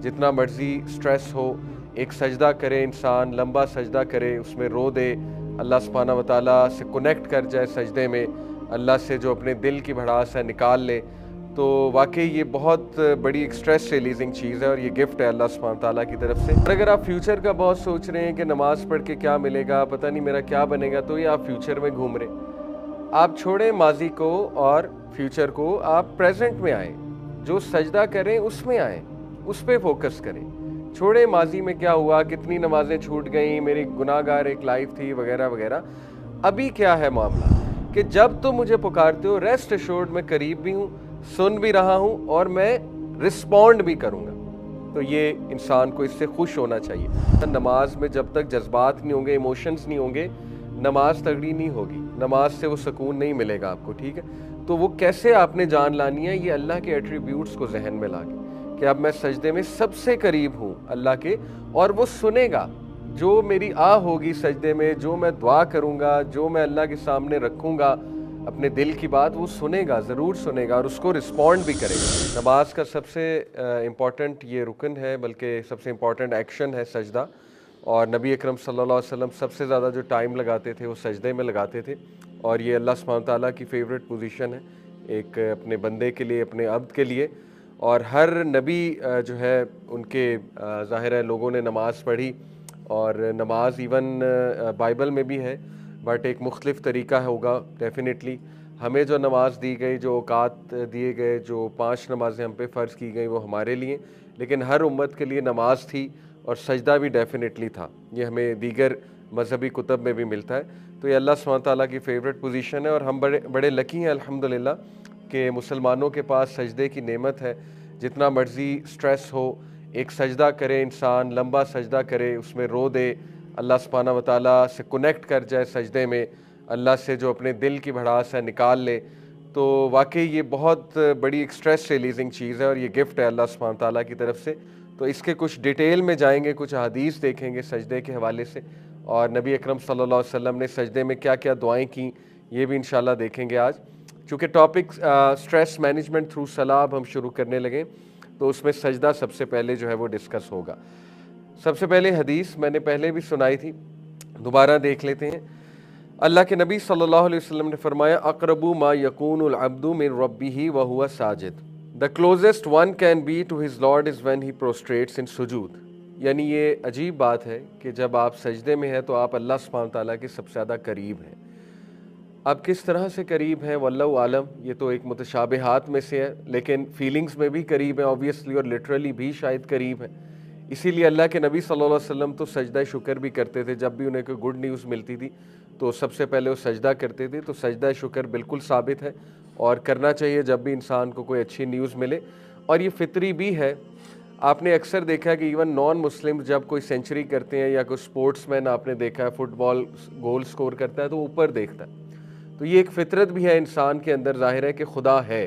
جتنا مرضی سٹریس ہو، ایک سجدہ کرے انسان، لمبا سجدہ کرے، اس میں رو دے، اللہ سبحانہ و تعالیٰ سے کنیکٹ کر جائے سجدے میں، اللہ سے جو اپنے دل کی بھڑاس ہے نکال لے، تو واقعی یہ بہت بڑی ایک سٹریس ریلیزنگ چیز ہے، اور یہ گفٹ ہے اللہ سبحانہ تعالیٰ کی طرف سے۔ اور اگر آپ فیوچر کا بہت سوچ رہے ہیں کہ نماز پڑھ کے کیا ملے گا، پتہ نہیں میرا کیا بنے گا، تو یہ آپ فیوچر میں گھوم رہے ہیں۔ آپ چھوڑیں ماضی کو اور فیوچر کو، آپ پریزنٹ میں آئیں، جو سجدہ کریں اس میں آئیں، اس پہ فوکس کریں۔ چھوڑیں ماضی میں کیا ہوا، کتنی نمازیں چھوٹ گئیں، میری گناہ گار ایک لائف تھی وغیرہ وغیرہ۔ ابھی کیا ہے معاملہ کہ جب تم مجھے پکارتے ہو، ریسٹ ایشورڈ میں قریب بھی ہوں، سن بھی رہا ہوں، اور میں رسپونڈ بھی کروں گا۔ تو یہ انسان کو اس سے خوش ہونا چاہیے۔ نماز میں جب تک جذبات نہیں ہوں گے، ایموشنز نہیں ہوں گے، نماز تگڑی نہیں ہوگی، نماز سے وہ سکون نہیں ملے گا آپ کو، ٹھیک ہے؟ تو وہ کیسے آپ نے جان لانی ہے؟ یہ اللہ کے ایٹریبیوٹس کو ذہن میں لا کے کہ اب میں سجدے میں سب سے قریب ہوں اللہ کے، اور وہ سنے گا جو میری آہ ہوگی سجدے میں، جو میں دعا کروں گا، جو میں اللہ کے سامنے رکھوں گا اپنے دل کی بات، وہ سنے گا، ضرور سنے گا، اور اس کو رسپونڈ بھی کرے گا۔ نماز کا سب سے امپورٹنٹ یہ رکن ہے، بلکہ سب سے امپورٹنٹ ایکشن ہے سجدہ، اور نبی اکرم صلی اللہ علیہ وسلم سب سے زیادہ جو ٹائم لگاتے تھے وہ سجدے میں لگاتے تھے، اور یہ اللہ سبحانہ تعالیٰ کی فیوریٹ پوزیشن ہے ایک اپنے بندے کے لیے، اپنے عبد کے لیے۔ اور ہر نبی جو ہے ان کے ظاہر ہے لوگوں نے نماز پڑھی، اور نماز ایون بائبل میں بھی ہے، بٹ ایک مختلف طریقہ ہوگا ڈیفینیٹلی۔ ہمیں جو نماز دی گئی، جو اوقات دیے گئے، جو 5 نمازیں ہم پہ فرض کی گئیں وہ ہمارے لیے، لیکن ہر امت کے لیے نماز تھی، اور سجدہ بھی ڈیفینیٹلی تھا۔ یہ ہمیں دیگر مذہبی کتب میں بھی ملتا ہے۔ تو یہ اللہ سبحانہ تعالیٰ کی فیوریٹ پوزیشن ہے، اور ہم بڑے لکی ہیں الحمدللہ کہ مسلمانوں کے پاس سجدے کی نعمت ہے۔ جتنا مرضی سٹریس ہو، ایک سجدہ کرے انسان، لمبا سجدہ کرے، اس میں رو دے، اللہ سبحانہ و تعالیٰ سے کنیکٹ کر جائے سجدے میں، اللہ سے جو اپنے دل کی بھڑاس ہے نکال لے، تو واقعی یہ بہت بڑی ایک سٹریس ریلیزنگ چیز ہے، اور یہ گفٹ ہے اللہ سبحانہ تعالیٰ کی طرف سے۔ تو اس کے کچھ ڈیٹیل میں جائیں گے، کچھ احادیث دیکھیں گے سجدے کے حوالے سے، اور نبی اکرم صلی اللہ علیہ وسلم نے سجدے میں کیا کیا دعائیں کیں، یہ بھی انشاءاللہ دیکھیں گے آج۔ چونکہ ٹاپک سٹریس مینجمنٹ تھرو صلاح اب ہم شروع کرنے لگیں، تو اس میں سجدہ سب سے پہلے جو ہے وہ ڈسکس ہوگا۔ سب سے پہلے حدیث میں نے پہلے بھی سنائی تھی، دوبارہ دیکھ لیتے ہیں۔ اللہ کے نبی صلی اللہ علیہ وسلم نے فرمایا، اقرب ما یکون العبد من ربہ وہو Sajid, the closest one can be to his Lord is when he prostrates in سجود۔ یعنی یہ عجیب بات ہے کہ جب آپ سجدے میں ہیں تو آپ اللہ سبحانہ تعالیٰ کے سب سے زیادہ قریب ہیں۔ اب کس طرح سے قریب ہیں واللہ عالم، یہ تو ایک متشابہات میں سے ہے، لیکن فیلنگز میں بھی قریب ہیں آبویسلی، اور لٹرلی بھی شاید قریب ہیں۔ اسی لیے اللہ کے نبی صلی اللہ علیہ وسلم تو سجدہ شکر بھی کرتے تھے، جب بھی انہیں کوئی گڈ نیوز ملتی تھی تو سب سے پہلے وہ سجدہ کرتے تھے۔ تو سجدہ شکر بالکل ثابت ہے، اور کرنا چاہیے جب بھی انسان کو کوئی اچھی نیوز ملے، اور یہ فطری بھی ہے۔ آپ نے اکثر دیکھا ہے کہ ایون نان مسلم جب کوئی سینچری کرتے ہیں، یا کوئی سپورٹس مین آپ نے دیکھا ہے فٹ بال گول سکور کرتا ہے تو اوپر دیکھتا ہے۔ تو یہ ایک فطرت بھی ہے انسان کے اندر، ظاہر ہے کہ خدا ہے،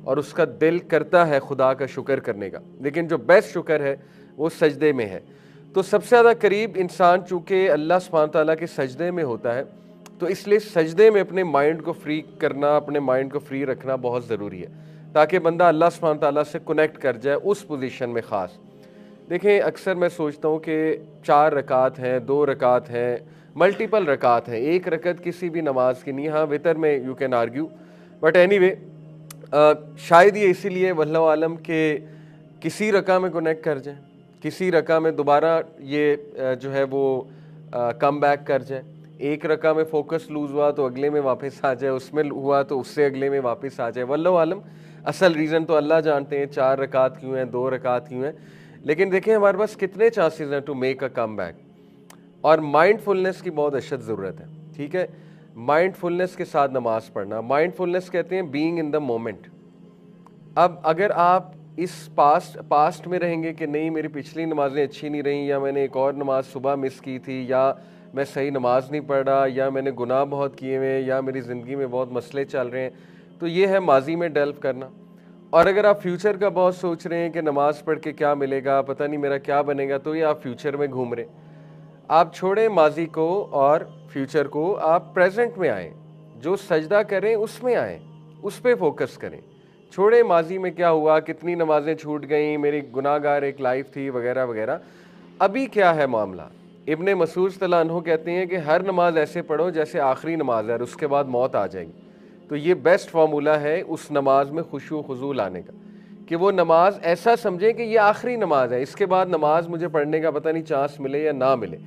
اور اس کا دل کرتا ہے خدا کا شکر کرنے کا، لیکن جو بیسٹ شکر ہے وہ سجدے میں ہے۔ تو سب سے زیادہ قریب انسان چونکہ اللہ سبحانہ تعالیٰ کے سجدے میں ہوتا ہے، تو اس لیے سجدے میں اپنے مائنڈ کو فری کرنا، اپنے مائنڈ کو فری رکھنا بہت ضروری ہے، تاکہ بندہ اللہ سبحانہ تعالیٰ سے کنیکٹ کر جائے اس پوزیشن میں خاص۔ دیکھیں اکثر میں سوچتا ہوں کہ 4 رکعت ہیں، 2 رکعت ہیں، ملٹیپل رکعت ہیں، ایک رکعت کسی بھی نماز کی نہیں۔ ہاں وتر میں you can argue, but any way شاید یہ اسی لیے واللہ عالم کہ کسی رکعہ میں کنیکٹ کر جائیں، کسی رکعہ میں دوبارہ یہ جو ہے وہ کم بیک کر جائے۔ ایک رکعہ میں فوکس لوز ہوا تو اگلے میں واپس آ جائے، اس میں ہوا تو اس سے اگلے میں واپس آ جائے۔ واللہ عالم، اصل ریزن تو اللہ جانتے ہیں 4 رکعت کیوں ہیں، 2 رکعت کیوں ہیں، لیکن دیکھیں ہمارے پاس کتنے چانسز ہیں to make a come back. اور مائنڈ فلنس کی بہت اشد ضرورت ہے، ٹھیک ہے؟ مائنڈ فلنس کے ساتھ نماز پڑھنا، مائنڈ فلنس کہتے ہیں بینگ ان دا مومنٹ۔ اب اگر آپ اس پاسٹ میں رہیں گے کہ نہیں میری پچھلی نمازیں اچھی نہیں رہیں، یا میں نے ایک اور نماز صبح مس کی تھی، یا میں صحیح نماز نہیں پڑھ رہا، یا میں نے گناہ بہت کیے ہوئے، یا میری زندگی میں بہت مسئلے چل رہے ہیں، تو یہ ہے ماضی میں ڈیلو کرنا۔ اور اگر آپ فیوچر کا بہت سوچ رہے ہیں کہ نماز پڑھ کے کیا ملے گا، پتہ نہیں میرا کیا بنے گا، تو یہ آپ فیوچر میں گھوم رہے ہیں۔ آپ چھوڑیں ماضی کو اور فیوچر کو، آپ پریزنٹ میں آئیں، جو سجدہ کریں اس میں آئیں، اس پہ فوکس کریں۔ چھوڑے ماضی میں کیا ہوا، کتنی نمازیں چھوٹ گئیں، میری گناہ گار ایک لائف تھی وغیرہ وغیرہ. ابھی کیا ہے معاملہ؟ ابن مسعود صلی اللہ عنہ کہتے ہیں کہ ہر نماز ایسے پڑھو جیسے آخری نماز ہے اور اس کے بعد موت آ جائے گی. تو یہ بیسٹ فارمولہ ہے اس نماز میں خشوع و خضوع لانے کا، کہ وہ نماز ایسا سمجھے کہ یہ آخری نماز ہے، اس کے بعد نماز مجھے پڑھنے کا پتہ نہیں چانس ملے یا نہ ملے.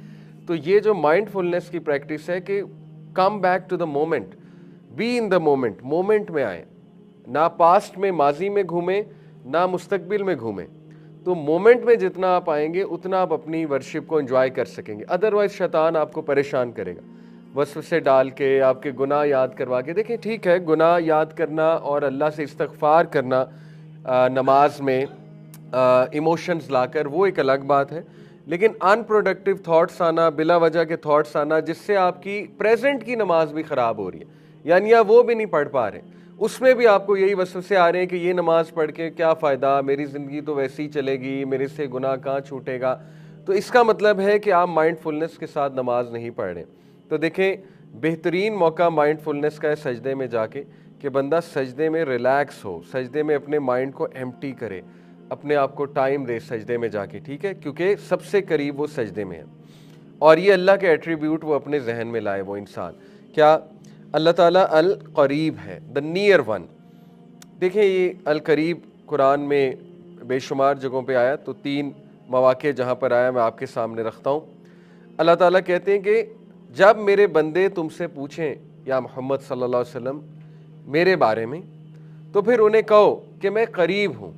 تو یہ جو مائنڈ فلنس کی پریکٹس ہے کہ come back to the moment, be in the moment, moment میں آئیں، نہ پاسٹ میں ماضی میں گھومیں نہ مستقبل میں گھومیں. تو مومنٹ میں جتنا آپ آئیں گے اتنا آپ اپنی ورشپ کو انجوائے کر سکیں گے. ادروائز شیطان آپ کو پریشان کرے گا وسوسے ڈال کے، آپ کے گناہ یاد کروا کے. دیکھیں ٹھیک ہے، گناہ یاد کرنا اور اللہ سے استغفار کرنا نماز میں ایموشنز لا کر، وہ ایک الگ بات ہے. لیکن ان پروڈکٹیو تھاٹس آنا، بلا وجہ کے تھاٹس آنا جس سے آپ کی پریزنٹ کی نماز بھی خراب ہو رہی ہے، یعنی آپ وہ بھی نہیں پڑھ پا رہے، اس میں بھی آپ کو یہی وسوسے آ رہے ہیں کہ یہ نماز پڑھ کے کیا فائدہ، میری زندگی تو ویسے ہی چلے گی، میرے سے گناہ کہاں چھوٹے گا. تو اس کا مطلب ہے کہ آپ مائنڈ فلنس کے ساتھ نماز نہیں پڑھ رہے. تو دیکھیں بہترین موقع مائنڈ فلنس کا ہے سجدے میں جا کے، کہ بندہ سجدے میں ریلیکس ہو، سجدے میں اپنے مائنڈ کو ایمپٹی کرے، اپنے آپ کو ٹائم دے سجدے میں جا کے، ٹھیک ہے، کیونکہ سب سے قریب وہ سجدے میں ہے. اور یہ اللہ کے ایٹریبیوٹ وہ اپنے ذہن میں لائے وہ انسان. کیا؟ اللہ تعالیٰ القریب ہے، دا نیئر ون. دیکھیں یہ القریب قرآن میں بے شمار جگہوں پہ آیا، تو 3 مواقع جہاں پر آیا میں آپ کے سامنے رکھتا ہوں. اللہ تعالیٰ کہتے ہیں کہ جب میرے بندے تم سے پوچھیں یا محمد صلی اللہ علیہ وسلم میرے بارے میں، تو پھر انہیں کہو کہ میں قریب ہوں،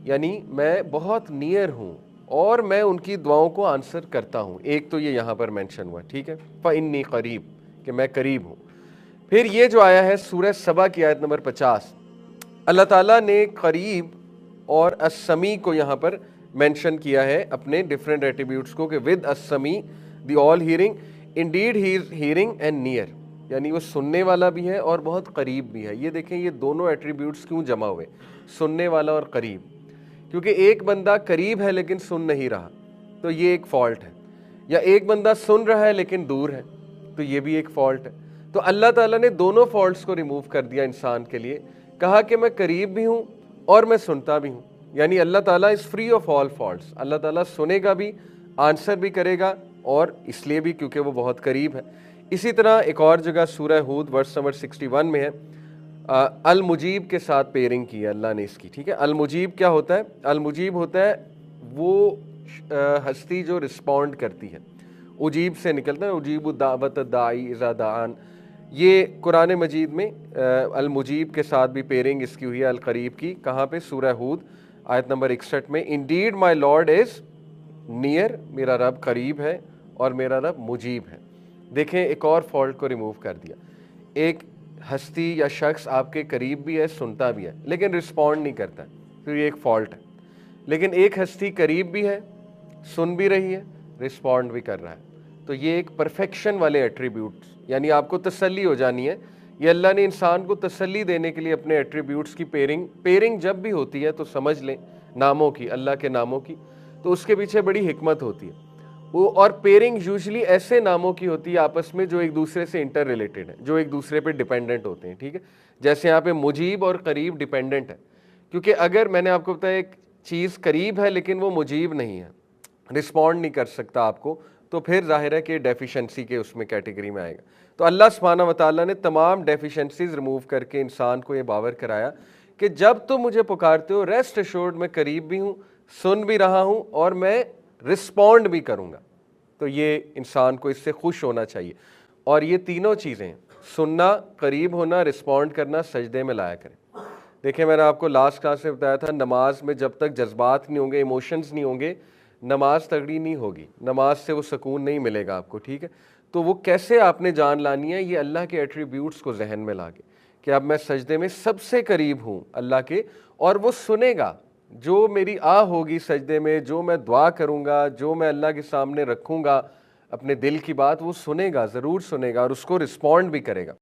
یعنی میں بہت نیئر ہوں اور میں ان کی دعاؤں کو آنسر کرتا ہوں. ایک تو یہ یہاں پر مینشن ہوا، ٹھیک ہے، فَإِنِّي قریب، کہ میں قریب ہوں. پھر یہ جو آیا ہے سورہ سبا کی آیت نمبر 50، اللہ تعالیٰ نے قریب اور السمیع کو یہاں پر مینشن کیا ہے اپنے ڈیفرنٹ ایٹریبیوٹس کو، کہ ود السمیع the all hearing, indeed he is hearing and near, یعنی وہ سننے والا بھی ہے اور بہت قریب بھی ہے. یہ دیکھیں یہ دونوں ایٹریبیوٹس کیوں جمع ہوئے، سننے والا اور قریب؟ کیونکہ ایک بندہ قریب ہے لیکن سن نہیں رہا، تو یہ ایک فالٹ ہے. یا ایک بندہ سن رہا ہے لیکن دور ہے، تو یہ بھی ایک فالٹ ہے. تو اللہ تعالیٰ نے دونوں فالٹس کو ریموو کر دیا انسان کے لیے، کہا کہ میں قریب بھی ہوں اور میں سنتا بھی ہوں. یعنی اللہ تعالیٰ is free of all faults. اللہ تعالیٰ سنے گا بھی، آنسر بھی کرے گا، اور اس لیے بھی کیونکہ وہ بہت قریب ہے. اسی طرح ایک اور جگہ سورہ ہود ورس نمبر 61 میں ہے، المجیب کے ساتھ پیئرنگ کی ہے اللہ نے اس کی، ٹھیک ہے. المجیب کیا ہوتا ہے؟ المجیب ہوتا ہے وہ ہستی جو رسپونڈ کرتی ہے، اجیب سے نکلتا ہے، اجیب الدعوۃ الداعی اذا دعان. یہ قرآن مجید میں المجیب کے ساتھ بھی پیئرنگ اس کی ہوئی ہے القریب کی. کہاں پہ؟ سورہ ہود آیت نمبر 61 میں، indeed my lord is near, میرا رب قریب ہے اور میرا رب مجیب ہے. دیکھیں ایک اور فالٹ کو ریموو کر دیا. ایک ہستی یا شخص آپ کے قریب بھی ہے، سنتا بھی ہے، لیکن رسپونڈ نہیں کرتا، تو یہ ایک فالٹ ہے. لیکن ایک ہستی قریب بھی ہے، سن بھی رہی ہے، رسپونڈ بھی کر رہا ہے. تو یہ ایک پرفیکشن والے ایٹریبیوٹس، یعنی آپ کو تسلی ہو جانی ہے. یہ اللہ نے انسان کو تسلی دینے کے لیے اپنے ایٹریبیوٹس کی پیئرنگ جب بھی ہوتی ہے تو سمجھ لیں ناموں کی، اللہ کے ناموں کی، تو اس کے پیچھے بڑی حکمت ہوتی ہے. وہ اور پیئرنگ یوزلی ایسے ناموں کی ہوتی ہے آپس میں جو ایک دوسرے سے انٹر ریلیٹڈ ہیں، جو ایک دوسرے پہ ڈیپینڈنٹ ہوتے ہیں، ٹھیک ہے. جیسے یہاں پہ مجیب اور قریب ڈیپینڈنٹ ہے، کیونکہ اگر میں نے آپ کو بتایا ایک چیز قریب ہے لیکن وہ مجیب نہیں ہے، رسپونڈ نہیں کر سکتا آپ کو، تو پھر ظاہر ہے کہ ڈیفیشنسی کے اس میں کیٹیگری میں آئے گا. تو اللہ سبحانہ و تعالیٰ نے تمام ڈیفیشنسیز ریموو کر کے انسان کو یہ باور کرایا کہ جب تم مجھے پکارتے ہو، ریسٹ ایشورڈ میں قریب بھی ہوں، سن بھی رہا ہوں اور میں رسپونڈ بھی کروں گا. تو یہ انسان کو اس سے خوش ہونا چاہیے. اور یہ تینوں چیزیں، سننا، قریب ہونا، رسپونڈ کرنا، سجدے میں لایا کریں. دیکھیں میں نے آپ کو لاسٹ کلاس میں بتایا تھا، نماز میں جب تک جذبات نہیں ہوں گے، ایموشنز نہیں ہوں گے، نماز تگڑی نہیں ہوگی، نماز سے وہ سکون نہیں ملے گا آپ کو، ٹھیک ہے. تو وہ کیسے آپ نے جان لانی ہے؟ یہ اللہ کے ایٹریبیوٹس کو ذہن میں لا کے، کہ اب میں سجدے میں سب سے قریب ہوں اللہ کے، اور وہ سنے گا جو میری ہوگی سجدے میں، جو میں دعا کروں گا، جو میں اللہ کے سامنے رکھوں گا اپنے دل کی بات، وہ سنے گا، ضرور سنے گا، اور اس کو رسپونڈ بھی کرے گا.